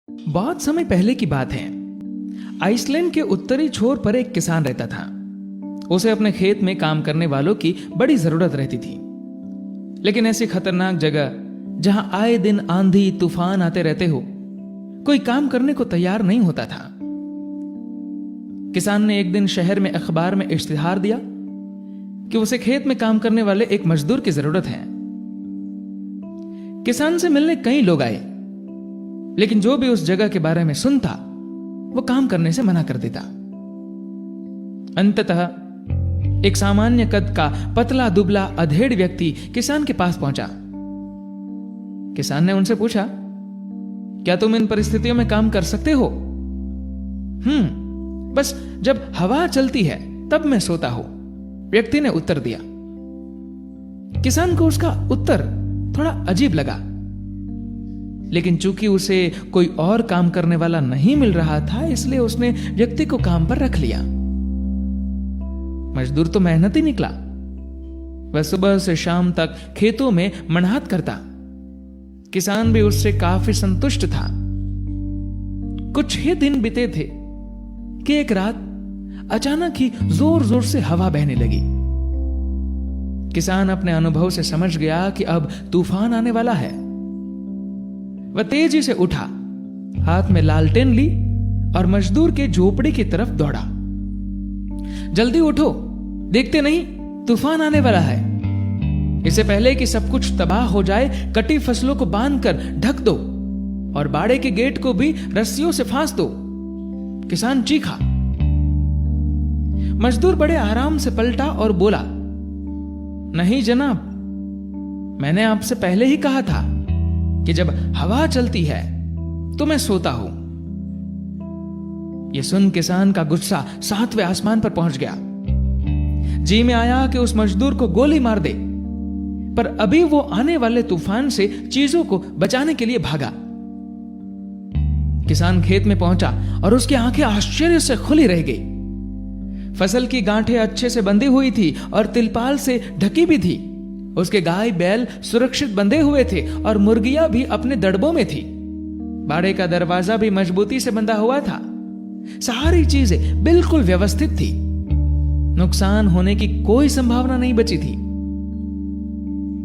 बहुत समय पहले की बात है। आइसलैंड के उत्तरी छोर पर एक किसान रहता था। उसे अपने खेत में काम करने वालों की बड़ी जरूरत रहती थी, लेकिन ऐसी खतरनाक जगह जहां आए दिन आंधी तूफान आते रहते हो, कोई काम करने को तैयार नहीं होता था। किसान ने एक दिन शहर में अखबार में इश्तिहार दिया कि उसे खेत में काम करने वाले एक मजदूर की जरूरत है। किसान से मिलने कई लोग आए, लेकिन जो भी उस जगह के बारे में सुनता वो काम करने से मना कर देता। अंततः एक सामान्य कद का पतला दुबला अधेड़ व्यक्ति किसान के पास पहुंचा। किसान ने उनसे पूछा, क्या तुम इन परिस्थितियों में काम कर सकते हो? बस जब हवा चलती है तब मैं सोता हूं, व्यक्ति ने उत्तर दिया। किसान को उसका उत्तर थोड़ा अजीब लगा, लेकिन चूंकि उसे कोई और काम करने वाला नहीं मिल रहा था, इसलिए उसने व्यक्ति को काम पर रख लिया। मजदूर तो मेहनती निकला। वह सुबह से शाम तक खेतों में मन्हात करता। किसान भी उससे काफी संतुष्ट था। कुछ ही दिन बीते थे कि एक रात अचानक ही जोर जोर से हवा बहने लगी। किसान अपने अनुभव से समझ गया कि अब तूफान आने वाला है। वह तेजी से उठा, हाथ में लालटेन ली और मजदूर के झोपड़ी की तरफ दौड़ा। जल्दी उठो, देखते नहीं तूफान आने वाला है। इससे पहले कि सब कुछ तबाह हो जाए, कटी फसलों को बांधकर ढक दो और बाड़े के गेट को भी रस्सियों से फांस दो। किसान चीखा। मजदूर बड़े आराम से पलटा और बोला, नहीं जनाब, मैंने आपसे पहले ही कहा था कि जब हवा चलती है तो मैं सोता हूं। यह सुन किसान का गुस्सा 7वें आसमान पर पहुंच गया। जी में आया कि उस मजदूर को गोली मार दे, पर अभी वो आने वाले तूफान से चीजों को बचाने के लिए भागा। किसान खेत में पहुंचा और उसकी आंखें आश्चर्य से खुली रह गई। फसल की गांठें अच्छे से बंधी हुई थी और तिलपाल से ढकी भी थी। उसके गाय बैल सुरक्षित बंधे हुए थे और मुर्गियां भी अपने दड़बों में थी। बाड़े का दरवाजा भी मजबूती से बंधा हुआ था। सारी चीजें बिल्कुल व्यवस्थित थी। नुकसान होने की कोई संभावना नहीं बची थी।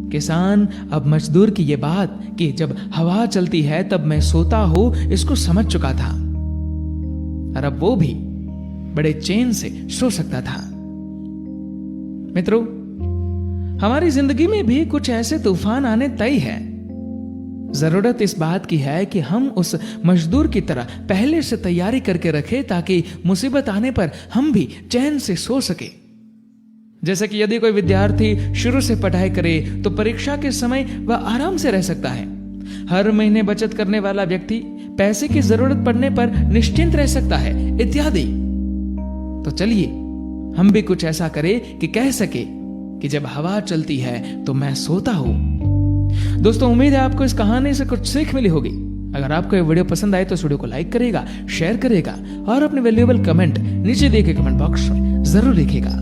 किसान अब मजदूर की यह बात कि जब हवा चलती है तब मैं सोता हूं, इसको समझ चुका था और अब वो भी बड़े चैन से सो सकता था। मित्रों, हमारी जिंदगी में भी कुछ ऐसे तूफान आने तय है। जरूरत इस बात की है कि हम उस मजदूर की तरह पहले से तैयारी करके रखें, ताकि मुसीबत आने पर हम भी चैन से सो सके। जैसे कि यदि कोई विद्यार्थी शुरू से पढ़ाई करे तो परीक्षा के समय वह आराम से रह सकता है। हर महीने बचत करने वाला व्यक्ति पैसे की जरूरत पड़ने पर निश्चिंत रह सकता है, इत्यादि। तो चलिए हम भी कुछ ऐसा करें कि कह सके कि जब हवा चलती है तो मैं सोता हूं। दोस्तों, उम्मीद है आपको इस कहानी से कुछ सीख मिली होगी। अगर आपको ये वीडियो पसंद आए तो इस वीडियो को लाइक करेगा, शेयर करेगा और अपने वैल्यूएबल कमेंट नीचे दिए गए कमेंट बॉक्स में जरूर लिखेगा।